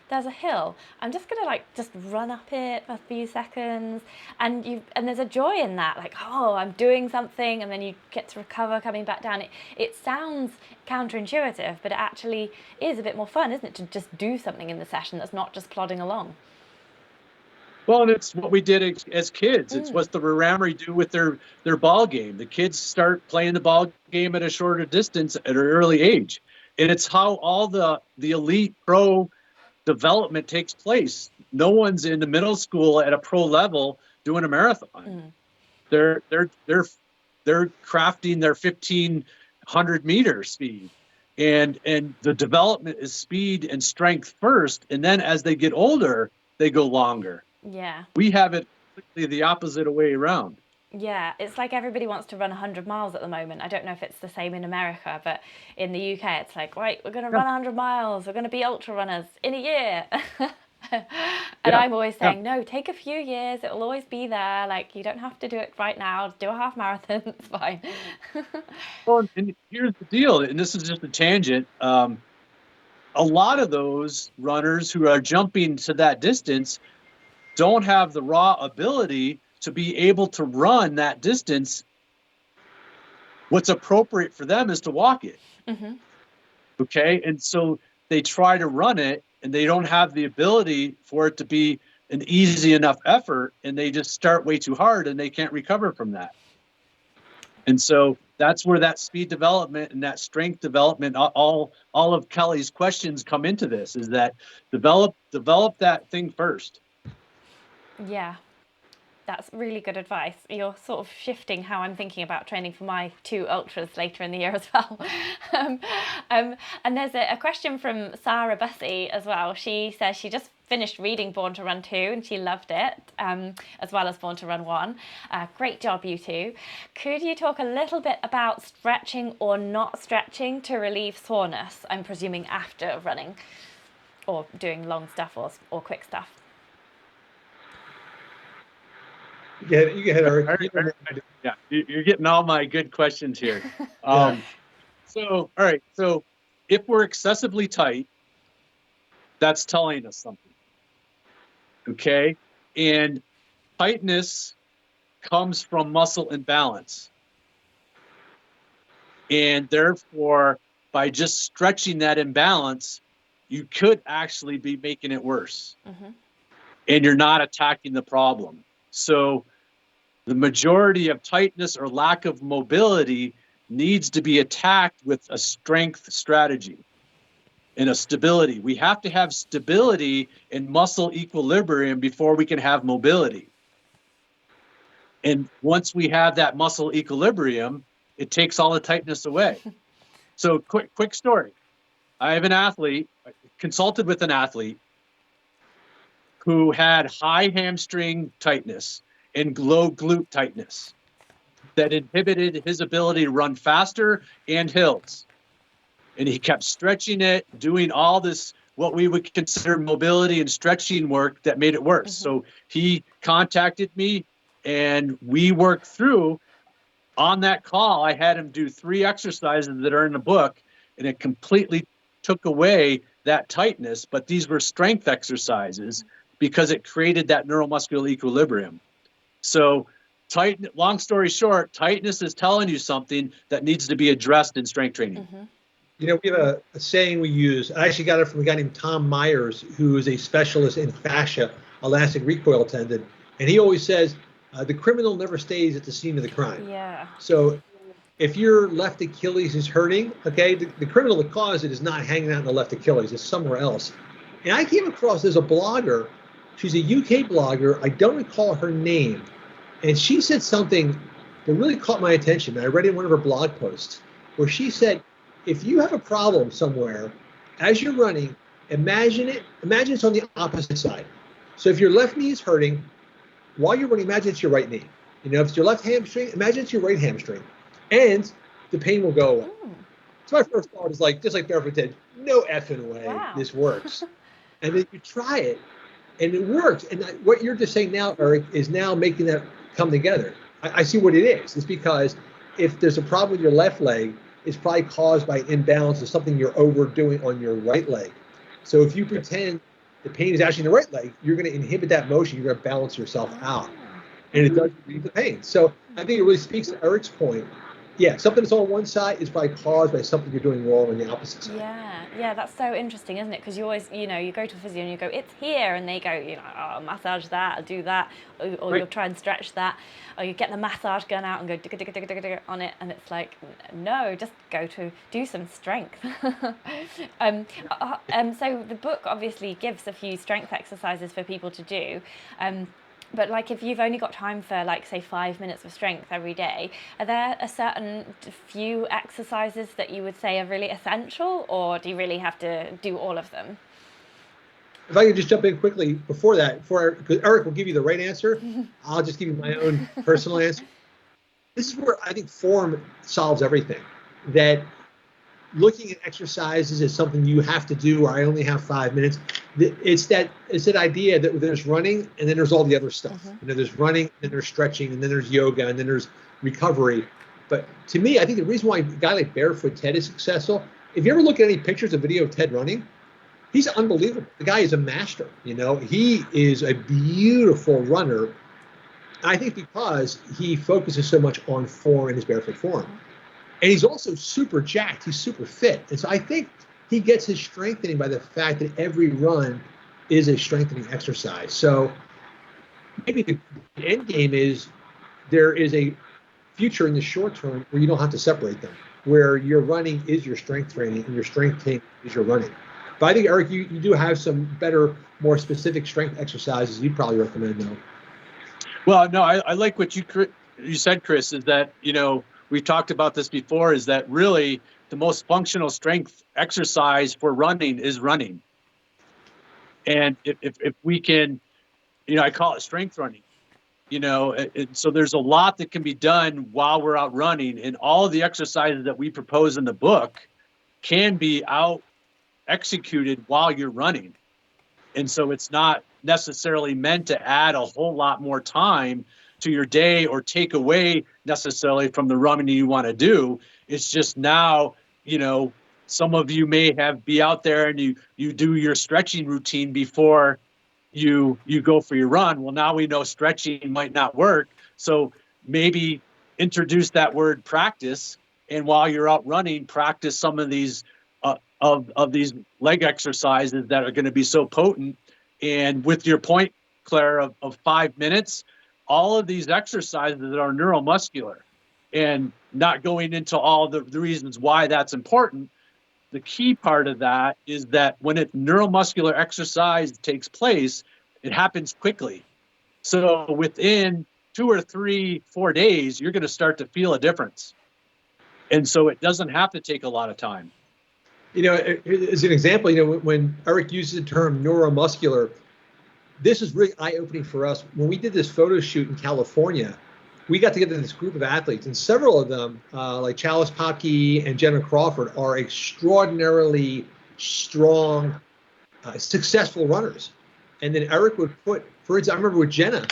there's a hill. I'm just gonna like just run up it for a few seconds, and there's a joy in that. Like, oh, I'm doing something, and then you get to recover coming back down. It sounds counterintuitive, but it actually is a bit more fun, isn't it, to just do something in the session that's not just plodding along. Well, and it's what we did as kids. It's what the Rammery do with their ball game. The kids start playing the ball game at a shorter distance at an early age. And it's how all the elite pro development takes place. No one's in the middle school at a pro level doing a marathon. They're crafting their 1,500 meter speed. And the development is speed and strength first. And then as they get older, they go longer. Yeah. We have it the opposite way around. Yeah, it's like everybody wants to run 100 miles at the moment. I don't know if it's the same in America, but in the UK, it's like, right, we're going to run 100 miles. We're going to be ultra runners in a year. And I'm always saying, no, take a few years. It'll always be there. Like, you don't have to do it right now. Do a half marathon. It's fine. Well, and here's the deal, and this is just a tangent. A lot of those runners who are jumping to that distance don't have the raw ability to be able to run that distance. What's appropriate for them is to walk it. Okay. And so they try to run it and they don't have the ability for it to be an easy enough effort. And they just start way too hard and they can't recover from that. And so that's where that speed development and that strength development, all of Kelly's questions come into this, is that develop that thing first. Yeah, that's really good advice. You're sort of shifting how I'm thinking about training for my 2 ultras later in the year as well. And there's a question from Sarah Bussey as well. She says she just finished reading Born to Run 2 and she loved it, as well as Born to Run 1. Great job, you two. Could you talk a little bit about stretching or not stretching to relieve soreness? I'm presuming after running or doing long stuff or quick stuff. Yeah, you go ahead, Eric. Yeah, you're getting all my good questions here. So, all right. So if we're excessively tight, that's telling us something. Okay. And tightness comes from muscle imbalance. And therefore, by just stretching that imbalance, you could actually be making it worse. And you're not attacking the problem. So the majority of tightness or lack of mobility needs to be attacked with a strength strategy and a stability. We have to have stability and muscle equilibrium before we can have mobility. And once we have that muscle equilibrium, it takes all the tightness away. So quick story. I have an athlete, consulted with an athlete who had high hamstring tightness and low glute tightness that inhibited his ability to run faster and hills. And he kept stretching it, doing all this, what we would consider mobility and stretching work that made it worse. So he contacted me and we worked through. On that call, I had him do 3 exercises that are in the book, and it completely took away that tightness. But these were strength exercises because it created that neuromuscular equilibrium. So long story short, tightness is telling you something that needs to be addressed in strength training. You know, we have a saying we use. I actually got it from a guy named Tom Myers, who is a specialist in fascia, elastic recoil tendon. And he always says, the criminal never stays at the scene of the crime. Yeah. So if your left Achilles is hurting, okay, the criminal that caused it is not hanging out in the left Achilles. It's somewhere else. And I came across, there's a blogger. She's a UK blogger. I don't recall her name. And she said something that really caught my attention. I read it in one of her blog posts where she said, if you have a problem somewhere, as you're running, imagine it's on the opposite side. So if your left knee is hurting, while you're running, imagine it's your right knee. You know, if it's your left hamstring, imagine it's your right hamstring. And the pain will go away. So my first thought is like, just like Barefoot Ted, no effing way this works. And then you try it, and it works. And what you're just saying now, Eric, is now making that come together. I see what it is. It's because if there's a problem with your left leg, it's probably caused by imbalance or something you're overdoing on your right leg. So if you pretend the pain is actually in the right leg, you're going to inhibit that motion. You're going to balance yourself out. And it does relieve the pain. So I think it really speaks to Eric's point. Yeah, something that's on one side is probably caused by something you're doing wrong on the opposite side. Yeah, that's so interesting, isn't it? Because you always, you go to a physio and you go, it's here, and they go, oh, massage that, or do that, or you'll try and stretch that, or you get the massage gun out and go digga on it, and it's like, no, just do some strength. So the book obviously gives a few strength exercises for people to do. But like if you've only got time for like say 5 minutes of strength every day, are there a certain few exercises that you would say are really essential, or do you really have to do all of them? If I could just jump in quickly before that, because Eric will give you the right answer, I'll just give you my own personal answer. This is where I think form solves everything. That looking at exercises is something you have to do, or I only have 5 minutes. It's that idea that there's running and then there's all the other stuff. There's running, and then there's stretching, and then there's yoga, and then there's recovery. But to me, I think the reason why a guy like Barefoot Ted is successful, if you ever look at any pictures of video of Ted running, he's unbelievable. The guy is a master. He is a beautiful runner. I think because he focuses so much on form and his barefoot form. And he's also super jacked. He's super fit. And so I think he gets his strengthening by the fact that every run is a strengthening exercise. So maybe the end game is there is a future in the short term where you don't have to separate them, where your running is your strength training and your strength training is your running. But I think, Eric, you do have some better, more specific strength exercises you'd probably recommend, though. Well, no, I like what you said, Chris, is that, we've talked about this before, is that really the most functional strength exercise for running is running. And if we can, I call it strength running, so there's a lot that can be done while we're out running, and all of the exercises that we propose in the book can be out executed while you're running. And so it's not necessarily meant to add a whole lot more time to your day or take away necessarily from the running you want to do. It's just now, some of you may be out there and you do your stretching routine before you go for your run. Well, now we know stretching might not work. So maybe introduce that word practice. And while you're out running, practice some of these of these leg exercises that are going to be so potent. And with your point, Claire, of 5 minutes, all of these exercises that are neuromuscular, and not going into all the reasons why that's important, the key part of that is that when a neuromuscular exercise takes place, it happens quickly. So within 2 or 3, 4 days, you're going to start to feel a difference. And so it doesn't have to take a lot of time. As an example, when Eric uses the term neuromuscular, this is really eye-opening for us. When we did this photo shoot in California, we got together this group of athletes, and several of them, like Chalice Popke and Jenna Crawford, are extraordinarily strong, successful runners. And then Eric would put, for instance, I remember with Jenna,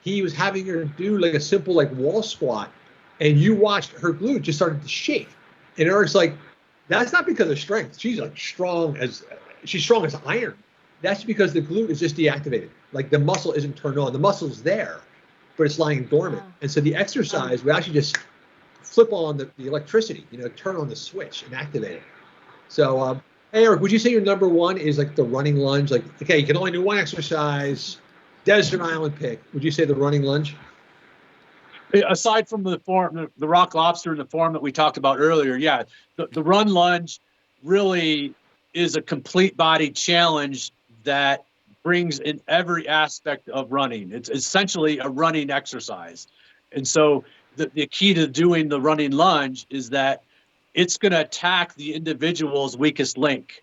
he was having her do like a simple wall squat, and you watched her glute just started to shake. And Eric's like, that's not because of strength. She's strong as iron. That's because the glute is just deactivated. Like the muscle isn't turned on. The muscle's there, but it's lying dormant. Wow. And so the exercise would actually just flip on the electricity, turn on the switch and activate it. So, hey, Eric, would you say your number one is like the running lunge? Like, okay, you can only do one exercise, desert island pick. Would you say the running lunge? Aside from the rock lobster and the form that we talked about earlier, yeah, the run lunge really is a complete body challenge that brings in every aspect of running. It's essentially a running exercise. And so the key to doing the running lunge is that it's going to attack the individual's weakest link.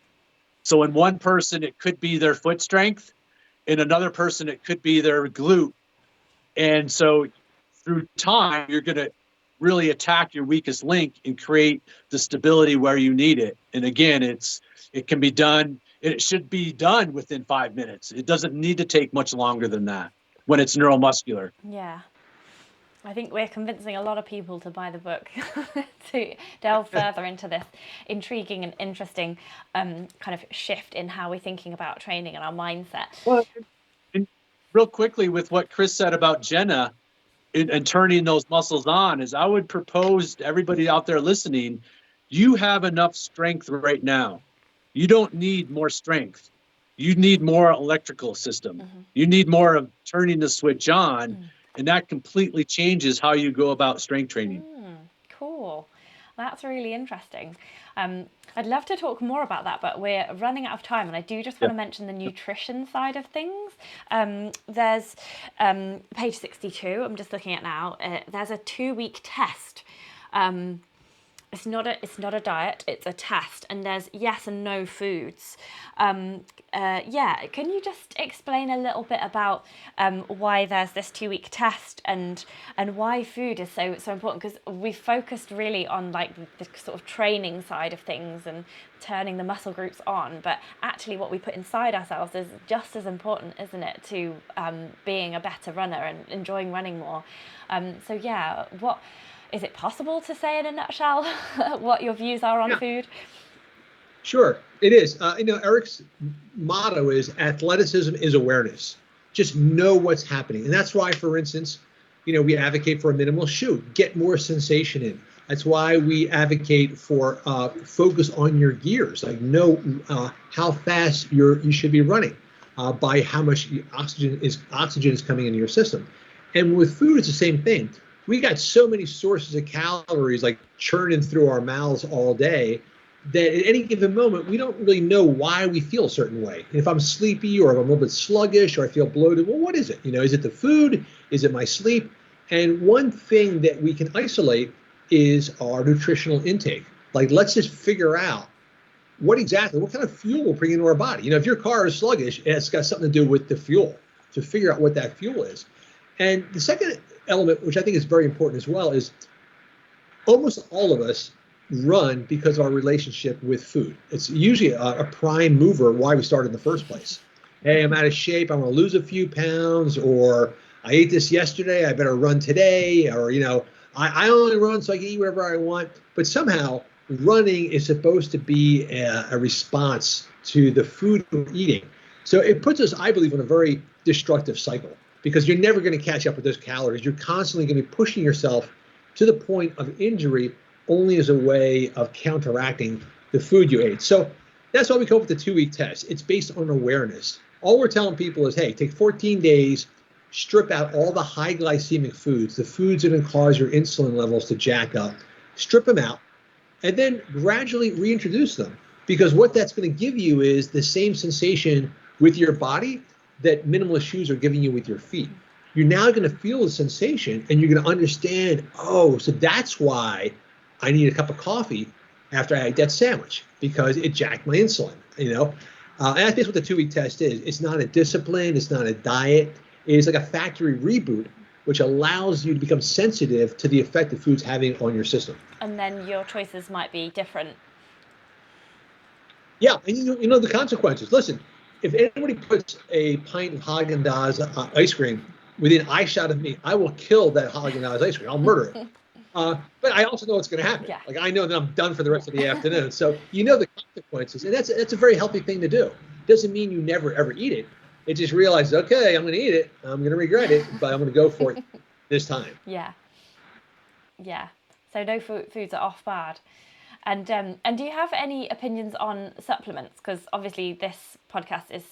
So in one person, it could be their foot strength. In another person, it could be their glute. And so through time, you're going to really attack your weakest link and create the stability where you need it. And again, it can be done. It should be done within 5 minutes. It doesn't need to take much longer than that when it's neuromuscular. Yeah. I think we're convincing a lot of people to buy the book to delve further into this intriguing and interesting kind of shift in how we're thinking about training and our mindset. Well, and real quickly with what Chris said about Jenna and turning those muscles on, is I would propose to everybody out there listening, you have enough strength right now. You don't need more strength. You need more electrical system. Mm-hmm. You need more of turning the switch on. And that completely changes how you go about strength training. Cool. That's really interesting. I'd love to talk more about that, but we're running out of time. And I do just want to mention the nutrition side of things. There's page 62, I'm just looking at now. There's a 2-week test. It's not a diet, it's a test, and there's yes and no foods. Can you just explain a little bit about why there's this 2-week test and why food is so important? Because we focused really on like the sort of training side of things and turning the muscle groups on, but actually what we put inside ourselves is just as important, isn't it, to being a better runner and enjoying running more. What is it possible to say in a nutshell what your views are on food? Sure, it is. Eric's motto is athleticism is awareness. Just know what's happening. And that's why, for instance, we advocate for a minimal shoot, get more sensation in. That's why we advocate for focus on your gears, like know how fast you should be running by how much oxygen is coming into your system. And with food, it's the same thing. We got so many sources of calories like churning through our mouths all day that at any given moment, we don't really know why we feel a certain way. And if I'm sleepy or if I'm a little bit sluggish or I feel bloated, well, what is it? Is it the food? Is it my sleep? And one thing that we can isolate is our nutritional intake. Like, let's just figure out what kind of fuel we're bringing into our body. If your car is sluggish, it's got something to do with the fuel, to figure out what that fuel is. And the second element, which I think is very important as well, is almost all of us run because of our relationship with food. It's usually a prime mover why we started in the first place. Hey, I'm out of shape, I want to lose a few pounds, or I ate this yesterday, I better run today, or I only run so I can eat whatever I want. But somehow running is supposed to be a response to the food we're eating. So it puts us, I believe, in a very destructive cycle, because you're never going to catch up with those calories. You're constantly going to be pushing yourself to the point of injury only as a way of counteracting the food you ate. So that's why we come up with the 2-week test. It's based on awareness. All we're telling people is, hey, take 14 days, strip out all the high glycemic foods, the foods that can cause your insulin levels to jack up, strip them out, and then gradually reintroduce them. Because what that's going to give you is the same sensation with your body that minimalist shoes are giving you with your feet. You're now going to feel the sensation and you're going to understand, so that's why I need a cup of coffee after I ate that sandwich, because it jacked my insulin, And that's basically what the 2-week test is. It's not a discipline. It's not a diet. It's like a factory reboot, which allows you to become sensitive to the effect the food's having on your system. And then your choices might be different. Yeah, and you know the consequences. Listen, if anybody puts a pint of Haagen-Dazs ice cream within eyeshot of me, I will kill that Haagen-Dazs ice cream. I'll murder it. But I also know what's going to happen. Yeah. Like, I know that I'm done for the rest of the afternoon. So the consequences, and that's a very healthy thing to do. Doesn't mean you never ever eat it. It just realizes, okay, I'm going to eat it. I'm going to regret it, but I'm going to go for it this time. Yeah. So no foods are off bad. And do you have any opinions on supplements? Because obviously this podcast is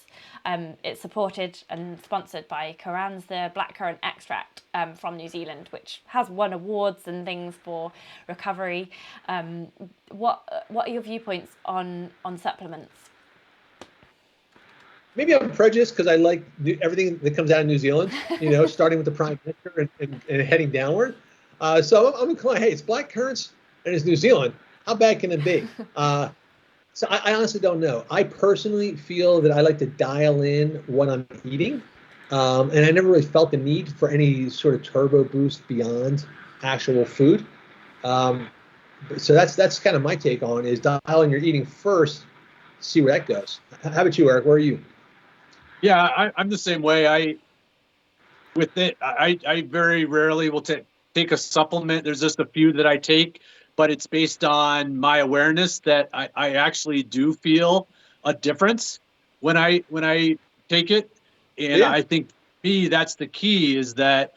it's supported and sponsored by Curran's, the blackcurrant extract from New Zealand, which has won awards and things for recovery. What are your viewpoints on supplements? maybe I'm prejudiced because I like everything that comes out of New Zealand, starting with the Prime Minister and heading downward. So I'm inclined, hey, it's black currants and it's New Zealand. How bad can it be? So I honestly don't know. I personally feel that I like to dial in what I'm eating. And I never really felt the need for any sort of turbo boost beyond actual food. Um, so that's kind of my take on is dial in your eating first, see where that goes. How about you, Eric? Where are you? Yeah, I'm the same way. I very rarely will take a supplement. There's just a few that I take, but it's based on my awareness that I actually do feel a difference when I take it. And Yeah. I think for me, that's the key is that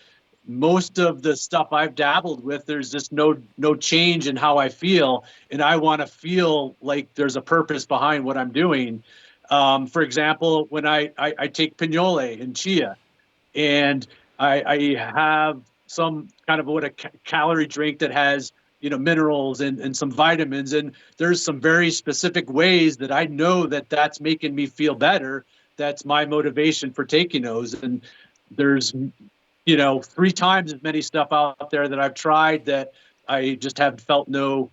most of the stuff I've dabbled with, there's just no change in how I feel. And I want to feel like there's a purpose behind what I'm doing. For example, when I take pinole and chia, and I have some kind of what a calorie drink that has minerals and some vitamins, and there's some very specific ways that I know that that's making me feel better. That's my motivation for taking those. And there's 3 times as many stuff out there that I've tried that I just have felt no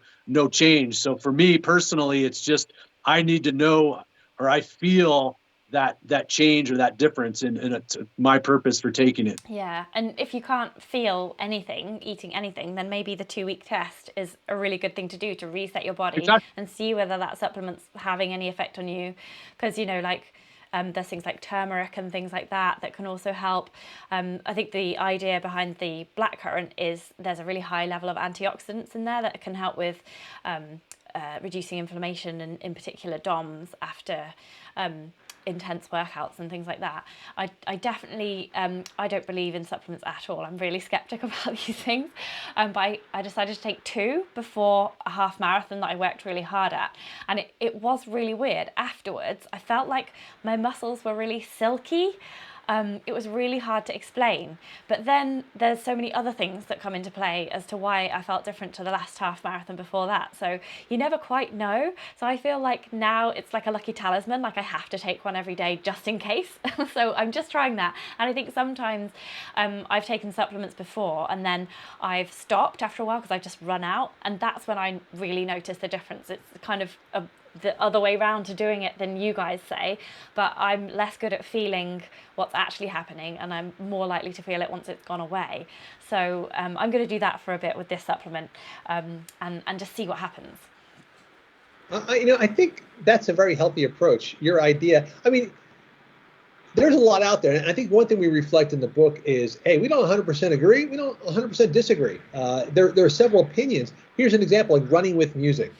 change. So for me personally, it's just I need to know, or I feel that change or that difference in it's my purpose for taking it. Yeah, and if you can't feel anything, eating anything, then maybe the 2-week test is a really good thing to do to reset your body Exactly. and see whether that supplement's having any effect on you. Because, there's things like turmeric and things like that can also help. I think the idea behind the blackcurrant is there's a really high level of antioxidants in there that can help with reducing inflammation and in particular DOMS after intense workouts and things like that. I definitely I don't believe in supplements at all. I'm really skeptic about these things, but I decided to take 2 before a half marathon that I worked really hard at, and it was really weird. Afterwards I felt like my muscles were really silky. It was really hard to explain, but then there's so many other things that come into play as to why I felt different to the last half marathon before that. So you never quite know. So I feel like now it's like a lucky talisman, like I have to take one every day just in case. So I'm just trying that. And I think sometimes I've taken supplements before and then I've stopped after a while because I've just run out. And that's when I really notice the difference. It's kind of the other way round to doing it than you guys say, but I'm less good at feeling what's actually happening and I'm more likely to feel it once it's gone away. So I'm going to do that for a bit with this supplement and just see what happens. I think that's a very healthy approach. Your idea, I mean, there's a lot out there. And I think one thing we reflect in the book is, hey, we don't 100% agree. We don't 100% disagree. There are several opinions. Here's an example, like running with music.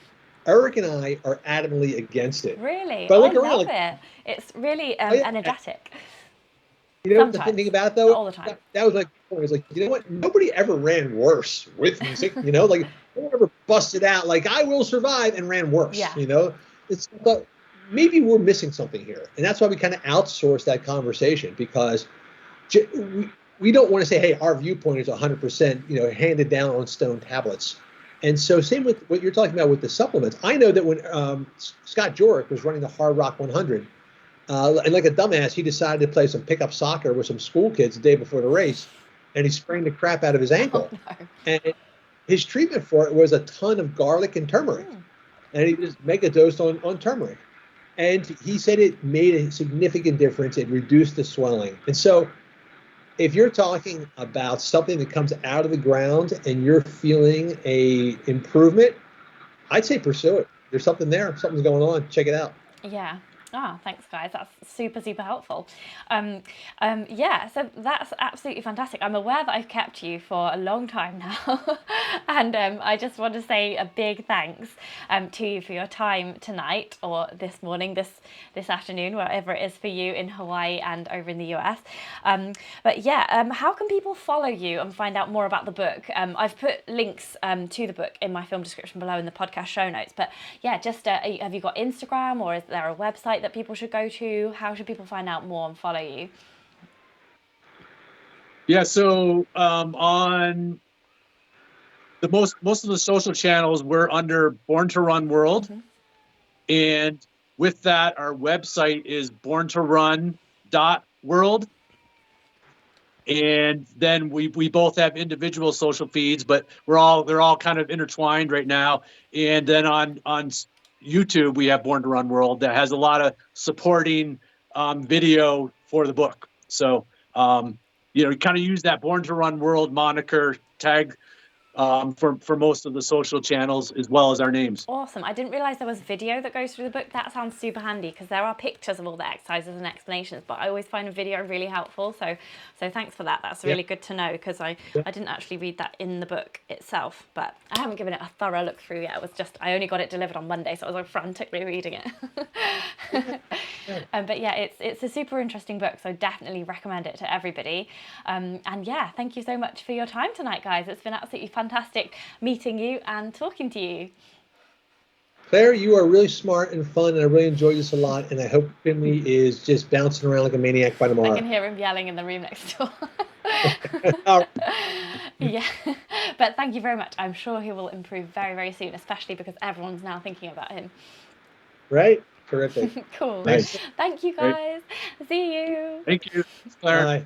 Eric and I are adamantly against it. Really? But I look love around, it. It's really oh, yeah. energetic. The thing about it, though, not all the time. That was like, it was like, you know what? Nobody ever ran worse with music. Like no one ever busted out like "I will survive" and ran worse. Yeah. It's but maybe we're missing something here, and that's why we kind of outsource that conversation because we don't want to say, hey, our viewpoint is 100%, handed down on stone tablets. And so same with what you're talking about with the supplements. I know that when Scott Jurek was running the Hard Rock 100, and like a dumbass, he decided to play some pickup soccer with some school kids the day before the race, and he sprained the crap out of his ankle. Oh, no. And his treatment for it was a ton of garlic and turmeric. And he just megadosed on turmeric. And he said it made a significant difference. It reduced the swelling. And so if you're talking about something that comes out of the ground and you're feeling a improvement, I'd say pursue it. There's something there. Something's going on. Check it out. Yeah. Thanks, guys. That's super, super helpful. Yeah, so that's absolutely fantastic. I'm aware that I've kept you for a long time now. And I just want to say a big thanks to you for your time tonight or this morning, this afternoon, wherever it is for you in Hawaii and over in the US. But yeah, how can people follow you and find out more about the book? I've put links to the book in my film description below in the podcast show notes. But yeah, just have you got Instagram or is there a website that people should go to? How should people find out more and follow you? Yeah, so on most of the social channels, we're under Born to Run World. Mm-hmm. And with that, our website is borntorun.world. And then we both have individual social feeds, but they're all kind of intertwined right now. And then on YouTube, we have Born to Run World that has a lot of supporting video for the book. So you kind of use that Born to Run World moniker tag for most of the social channels, as well as our names. Awesome. I didn't realize there was video that goes through the book. That sounds super handy because there are pictures of all the exercises and explanations, but I always find a video really helpful. So thanks for that. That's really good to know because I didn't actually read that in the book itself, but I haven't given it a thorough look through yet. It was just, I only got it delivered on Monday, so I was like frantically reading it. But yeah, it's a super interesting book, so definitely recommend it to everybody. And yeah, thank you so much for your time tonight, guys. It's been absolutely fantastic meeting you and talking to you. Claire, you are really smart and fun, and I really enjoyed this a lot, and I hope Finley is just bouncing around like a maniac by tomorrow. I can hear him yelling in the room next door. Yeah, but thank you very much. I'm sure he will improve very, very soon, especially because everyone's now thinking about him. Right? Terrific. Cool. Nice. Thank you, guys. See you. Thank you, Claire. Bye.